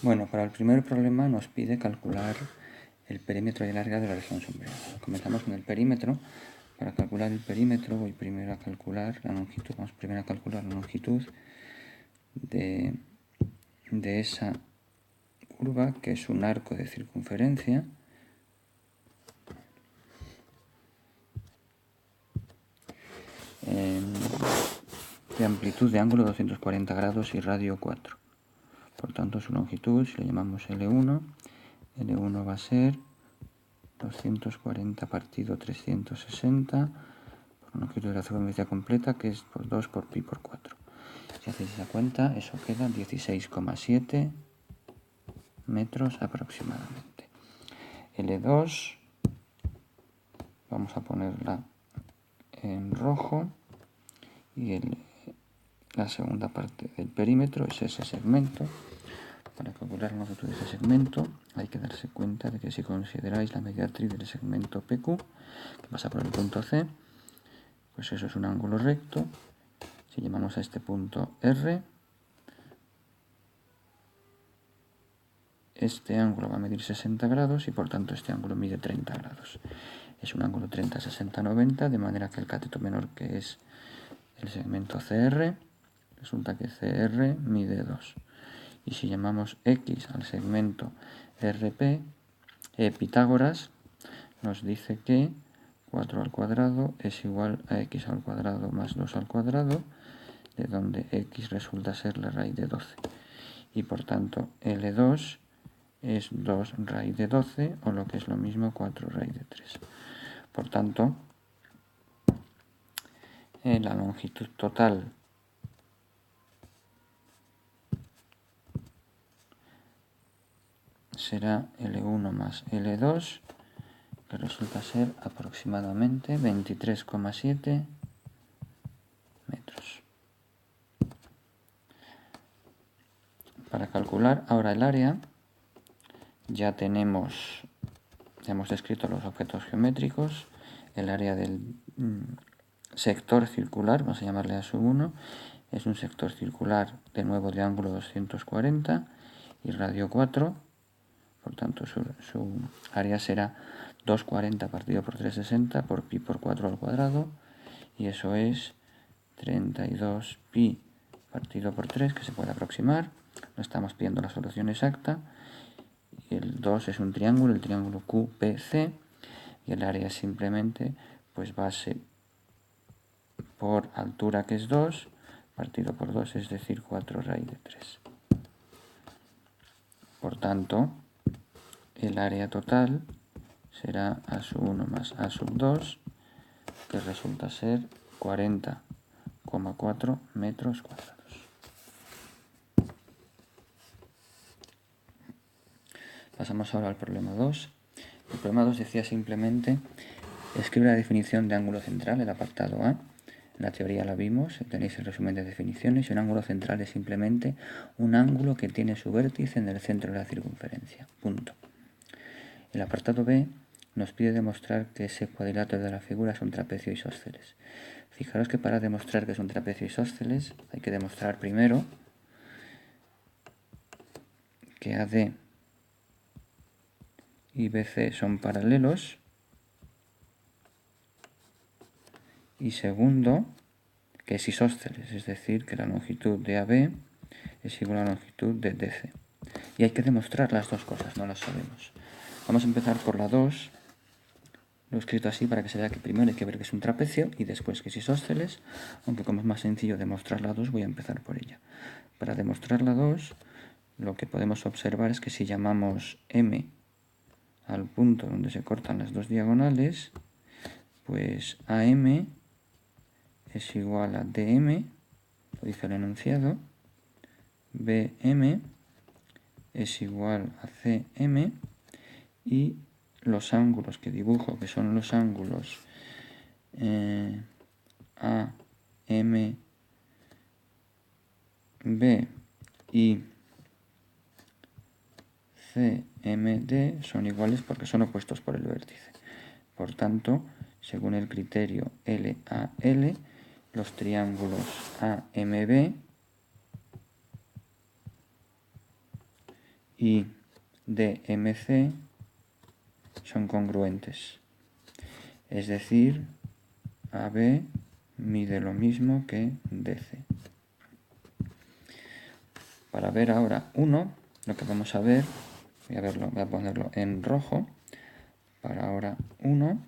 Bueno, para el primer problema nos pide calcular el perímetro y el área de la región sombreada. Comenzamos con el perímetro. Para calcular el perímetro voy primero a calcular la longitud. Vamos primero a calcular la longitud de esa curva, que es un arco de circunferencia. De amplitud de ángulo 240 grados y radio 4. Por tanto, su longitud, si le llamamos L1, L1 va a ser 240 partido 360 por longitud de la circunferencia completa, que es por 2 por pi por 4. Si hacéis esa cuenta, eso queda 16,7 metros aproximadamente. L2, vamos a ponerla en rojo, y la segunda parte del perímetro es ese segmento. Para calcular la longitud de ese segmento hay que darse cuenta de que si consideráis la mediatriz del segmento PQ, que pasa por el punto C, pues eso es un ángulo recto. Si llamamos a este punto R, este ángulo va a medir 60 grados y por tanto este ángulo mide 30 grados. Es un ángulo 30, 60, 90, de manera que el cateto menor, que es el segmento CR, resulta que CR mide 2. Y si llamamos X al segmento RP, Pitágoras nos dice que 4 al cuadrado es igual a X al cuadrado más 2 al cuadrado, de donde X resulta ser la raíz de 12. Y por tanto L2 es 2 raíz de 12, o lo que es lo mismo 4 raíz de 3. Por tanto, la longitud total será L1 más L2, que resulta ser aproximadamente 23,7 metros. Para calcular ahora el área, ya hemos descrito los objetos geométricos. El área del sector circular, vamos a llamarle A1, es un sector circular de nuevo de ángulo 240 y radio 4. Por tanto, su área será 240 partido por 360 por pi por 4 al cuadrado, y eso es 32 pi partido por 3, que se puede aproximar. No estamos pidiendo la solución exacta. Y el 2 es un triángulo, el triángulo QPC, y el área simplemente pues base por altura, que es 2, partido por 2, es decir, 4 raíz de 3. Por tanto, el área total será A1 más A2, que resulta ser 40,4 metros cuadrados. Pasamos ahora al problema 2. El problema 2 decía simplemente: escribe la definición de ángulo central, el apartado A. En la teoría la vimos, tenéis el resumen de definiciones, y un ángulo central es simplemente un ángulo que tiene su vértice en el centro de la circunferencia. Punto. El apartado B nos pide demostrar que ese cuadrilátero de la figura es un trapecio isósceles. Fijaros que para demostrar que es un trapecio isósceles hay que demostrar primero que AD y BC son paralelos, y segundo, que es isósceles, es decir, que la longitud de AB es igual a la longitud de DC. Y hay que demostrar las dos cosas, no las sabemos. Vamos a empezar por la 2. Lo he escrito así para que se vea que primero hay que ver que es un trapecio y después que es isósceles, aunque como es más sencillo demostrar la 2, voy a empezar por ella. Para demostrar la 2, lo que podemos observar es que si llamamos M al punto donde se cortan las dos diagonales, pues AM es igual a DM, lo dice el enunciado, BM es igual a CM, y los ángulos que dibujo, que son los ángulos AMB y CMD, son iguales porque son opuestos por el vértice. Por tanto, según el criterio LAL, los triángulos AMB y DMC son congruentes. Es decir, AB mide lo mismo que DC. Para ver ahora 1, lo que vamos a ver, voy a ponerlo en rojo. Para ahora 1,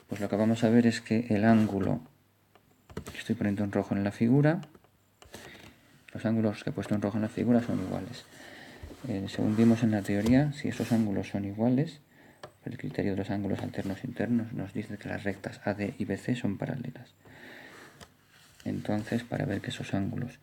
pues lo que vamos a ver es que el ángulo que estoy poniendo en rojo en la figura, los ángulos que he puesto en rojo en la figura son iguales. Según vimos en la teoría, si esos ángulos son iguales, el criterio de los ángulos alternos internos nos dice que las rectas AD y BC son paralelas. Entonces, para ver que esos ángulos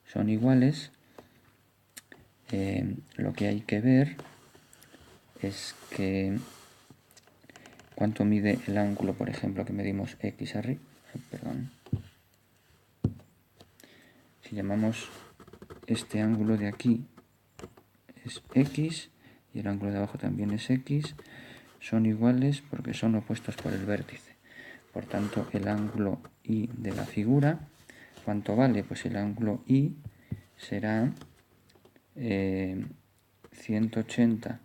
son iguales, lo que hay que ver es que cuánto mide el ángulo, por ejemplo, que medimos X arriba. Perdón. Si llamamos este ángulo de aquí es X y el ángulo de abajo también es X, son iguales porque son opuestos por el vértice. Por tanto, el ángulo I de la figura, ¿cuánto vale? Pues el ángulo I será 180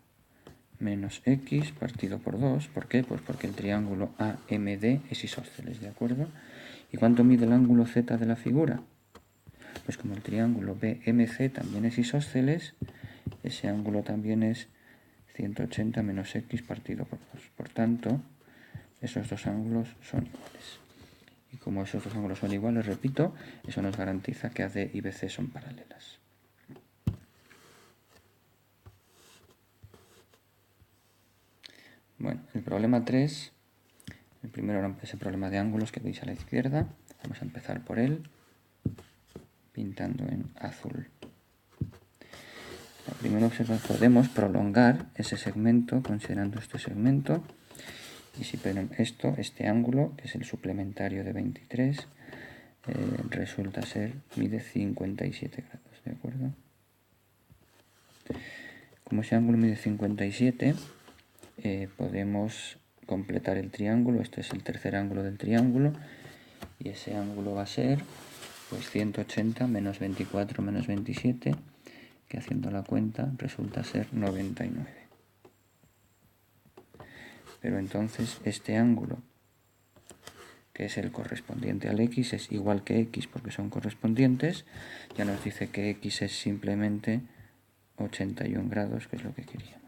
menos X partido por 2. ¿Por qué? Pues porque el triángulo AMD es isósceles, ¿de acuerdo? ¿Y cuánto mide el ángulo Z de la figura? Pues como el triángulo BMC también es isósceles, ese ángulo también es 180 menos X partido por 2. Por tanto, esos dos ángulos son iguales. Y como esos dos ángulos son iguales, repito, eso nos garantiza que AD y BC son paralelas. Bueno, el problema 3, el primero es el problema de ángulos que veis a la izquierda. Vamos a empezar por él, pintando en azul. La primera observación, podemos prolongar ese segmento considerando este segmento. Y si ponen este ángulo, que es el suplementario de 23, resulta ser, mide 57 grados, ¿de acuerdo? Como ese ángulo mide 57, podemos completar el triángulo. Este es el tercer ángulo del triángulo y ese ángulo va a ser pues 180 menos 24 menos 27, que haciendo la cuenta resulta ser 99. Pero entonces este ángulo, que es el correspondiente al X, es igual que X porque son correspondientes. Ya nos dice que X es simplemente 81 grados, que es lo que queríamos.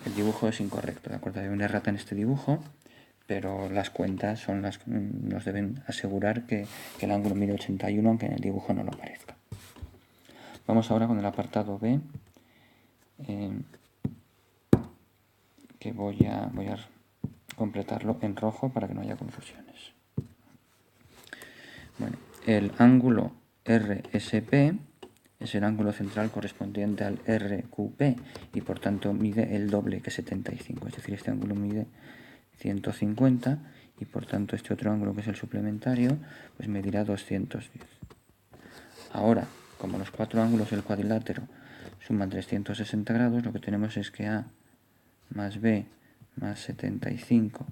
El dibujo es incorrecto, ¿de acuerdo? Hay una errata en este dibujo, pero las cuentas son las que nos deben asegurar que el ángulo mide 81, aunque en el dibujo no lo parezca. Vamos ahora con el apartado B, que voy a completarlo en rojo para que no haya confusiones. Bueno, el ángulo RSP es el ángulo central correspondiente al RQP y por tanto mide el doble que 75, es decir, este ángulo mide 150 y por tanto este otro ángulo, que es el suplementario, pues medirá 210. Ahora, como los cuatro ángulos del cuadrilátero suman 360 grados, lo que tenemos es que A más B más 75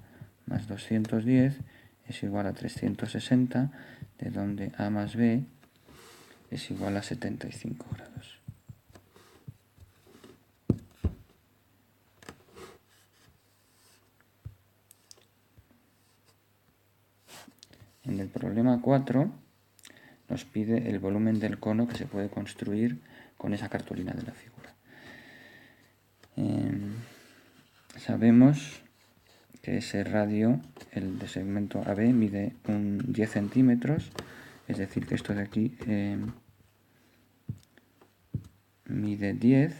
más 210 es igual a 360, de donde A más B es igual a 75 grados. En el problema 4 nos pide el volumen del cono que se puede construir con esa cartulina de la figura. Sabemos que ese radio, el de segmento AB, mide 10 centímetros, es decir, que esto de aquí mide 10.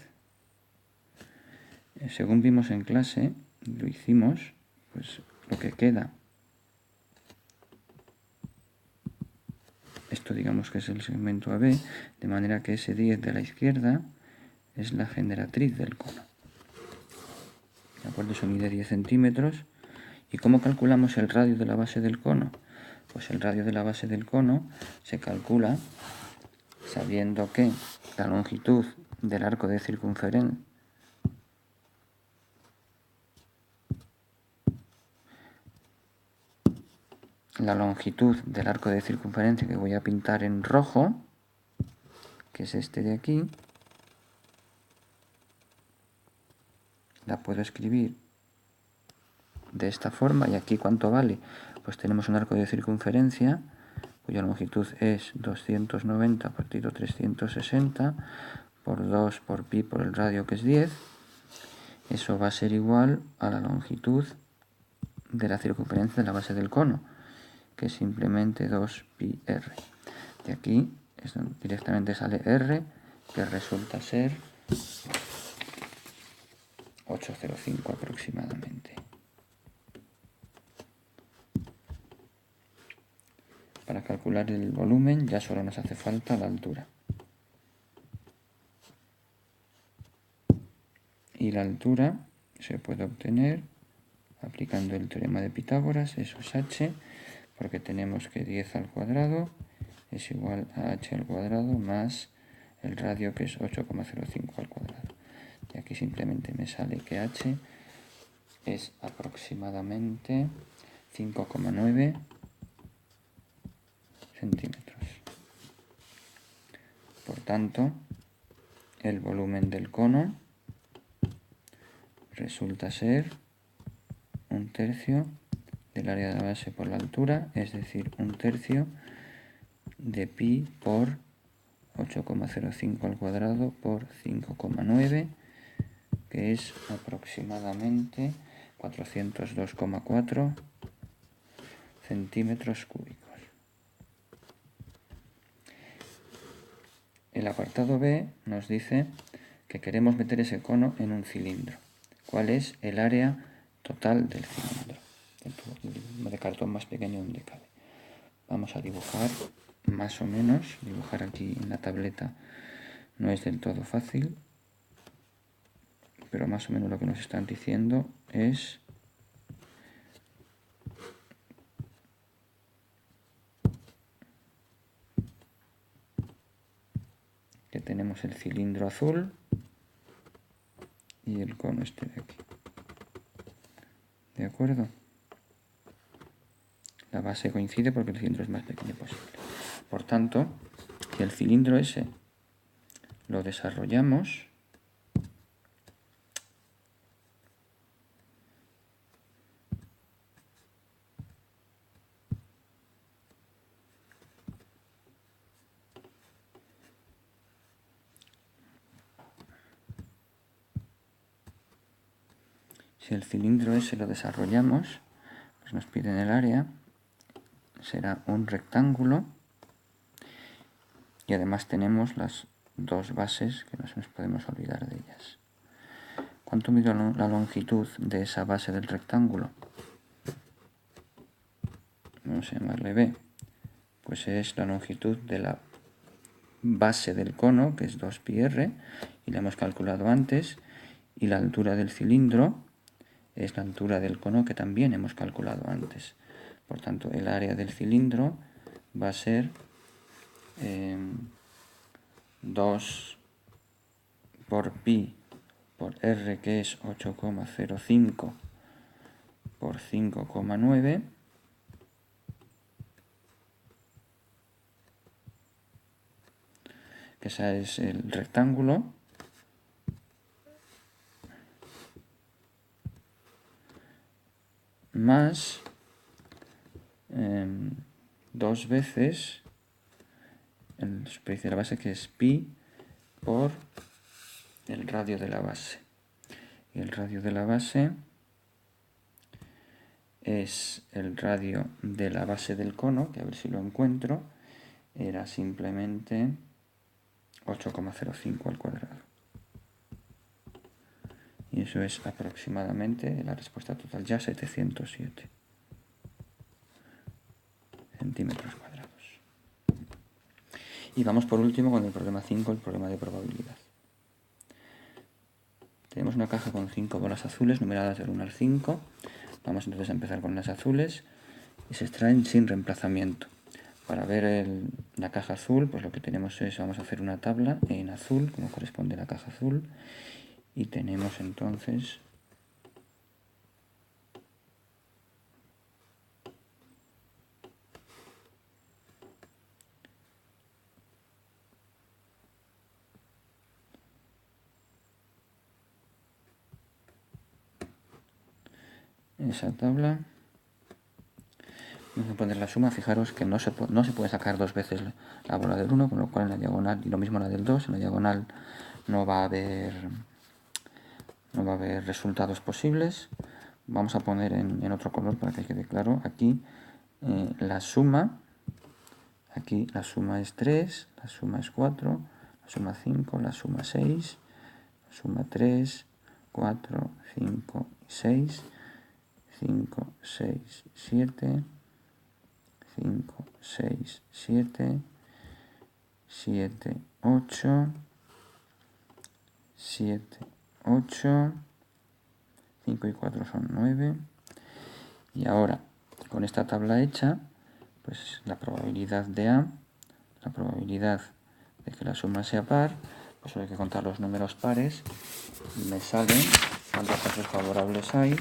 Según vimos en clase, lo hicimos, pues lo que queda, esto digamos que es el segmento AB, de manera que ese 10 de la izquierda es la generatriz del cono. ¿De acuerdo? Eso mide 10 centímetros. ¿Y cómo calculamos el radio de la base del cono? Pues el radio de la base del cono se calcula sabiendo que la longitud del arco de circunferencia la longitud del arco de circunferencia que voy a pintar en rojo, que es este de aquí, la puedo escribir de esta forma. ¿Y aquí cuánto vale? Pues tenemos un arco de circunferencia cuya longitud es 290 partido 360 por 2 por pi por el radio, que es 10. Eso va a ser igual a la longitud de la circunferencia de la base del cono, que es simplemente 2πr. De aquí directamente sale r, que resulta ser 805 aproximadamente. Para calcular el volumen ya solo nos hace falta la altura. Y la altura se puede obtener aplicando el teorema de Pitágoras, eso es h, porque tenemos que 10 al cuadrado es igual a h al cuadrado más el radio, que es 8,05 al cuadrado. Y aquí simplemente me sale que h es aproximadamente 5,9 centímetros. Por tanto, el volumen del cono resulta ser 1/3 del área de la base por la altura, es decir, 1/3 de pi por 8,05 al cuadrado por 5,9, que es aproximadamente 402,4 centímetros cúbicos. El apartado B nos dice que queremos meter ese cono en un cilindro. ¿Cuál es el área total del cilindro? El tubo de cartón más pequeño donde cabe. Vamos a dibujar más o menos. Dibujar aquí en la tableta no es del todo fácil, pero más o menos lo que nos están diciendo es que tenemos el cilindro azul y el cono este de aquí. ¿De acuerdo? La base coincide porque el cilindro es más pequeño posible. Por tanto, si el cilindro ese lo desarrollamos, pues nos piden el área, será un rectángulo, y además tenemos las dos bases que no nos podemos olvidar de ellas. ¿Cuánto mide la longitud de esa base del rectángulo? Vamos a llamarle b. Pues es la longitud de la base del cono, que es 2πr, y la hemos calculado antes, y la altura del cilindro es la altura del cono, que también hemos calculado antes. Por tanto, el área del cilindro va a ser 2 por pi por r, que es 8,05 por 5,9, que ese es el rectángulo, más 2 veces el superficie de la base, que es pi por el radio de la base. Y el radio de la base es el radio de la base del cono, que a ver si lo encuentro, era simplemente 8,05 al cuadrado. Y eso es aproximadamente la respuesta total, ya 707 centímetros cuadrados. Y vamos por último con el problema 5, el problema de probabilidad. Tenemos una caja con 5 bolas azules numeradas del 1 al 5. Vamos entonces a empezar con las azules y se extraen sin reemplazamiento. Para ver la caja azul, pues lo que tenemos es, vamos a hacer una tabla en azul, como corresponde a la caja azul, y tenemos entonces esa tabla. Vamos a poner la suma. Fijaros que no se puede sacar dos veces la bola del 1, con lo cual en la diagonal, y lo mismo la del 2, en la diagonal no va a haber resultados posibles. Vamos a poner en otro color para que quede claro. Aquí la suma, aquí la suma es 3, la suma es 4, la suma 5, la suma 6, la suma 3, 4, 5 y 6, 5, 6, 7, 5, 6, 7, 7, 8, 7, 8, 5 y 4 son 9. Y ahora, con esta tabla hecha, pues la probabilidad de A, la probabilidad de que la suma sea par, pues hay que contar los números pares y me salen cuántos casos favorables hay.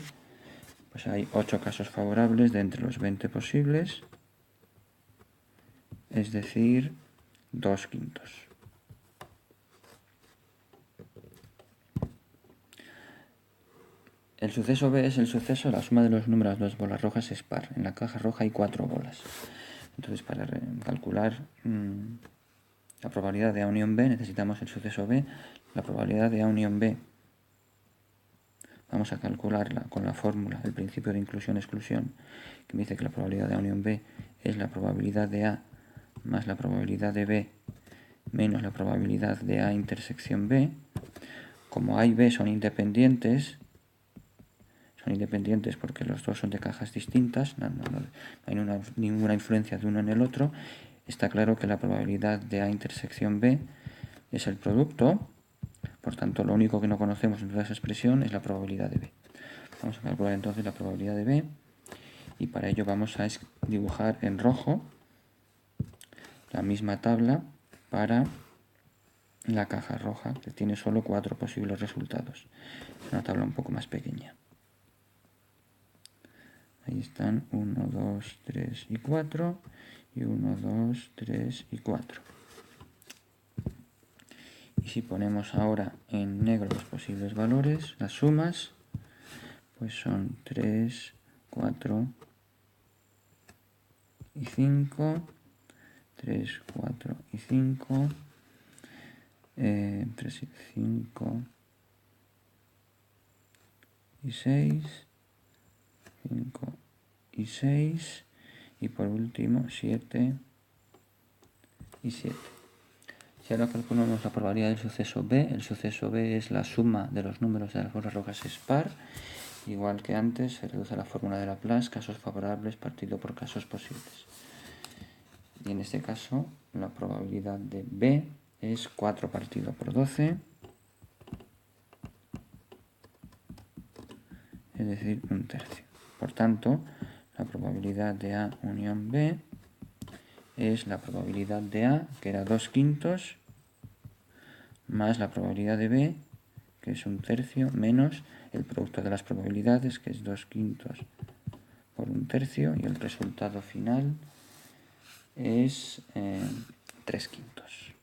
Pues hay 8 casos favorables de entre los 20 posibles, es decir, 2/5. El suceso B es el suceso, la suma de los números de las bolas rojas es par. En la caja roja hay 4 bolas. Entonces, para calcular la probabilidad de A unión B, necesitamos el suceso B. La probabilidad de A unión B, vamos a calcularla con la fórmula del principio de inclusión-exclusión, que me dice que la probabilidad de A unión B es la probabilidad de A más la probabilidad de B menos la probabilidad de A intersección B. Como A y B son independientes porque los dos son de cajas distintas, no hay ninguna influencia de uno en el otro, está claro que la probabilidad de A intersección B es el producto, por tanto lo único que no conocemos en toda esa expresión es la probabilidad de B. Vamos a calcular entonces la probabilidad de B y para ello vamos a dibujar en rojo la misma tabla para la caja roja, que tiene solo 4 posibles resultados. Es una tabla un poco más pequeña. Ahí están 1, 2, 3 y 4. Y 1, 2, 3 y 4. Y si ponemos ahora en negro los posibles valores, las sumas, pues son 3, 4 y 5. 3, 4 y 5. 3 y 5 y 6. 5 y 6. Y por último 7 y 7. Si ahora calculamos la probabilidad del suceso B, el suceso B es la suma de los números de las bolas rojas es par. Igual que antes, se reduce a la fórmula de Laplace, casos favorables partido por casos posibles. Y en este caso, la probabilidad de B es 4 partido por 12, es decir, 1/3. Por tanto, la probabilidad de A unión B es la probabilidad de A, que era 2/5, más la probabilidad de B, que es 1/3, menos el producto de las probabilidades, que es 2/5 por 1/3, y el resultado final es 3/5.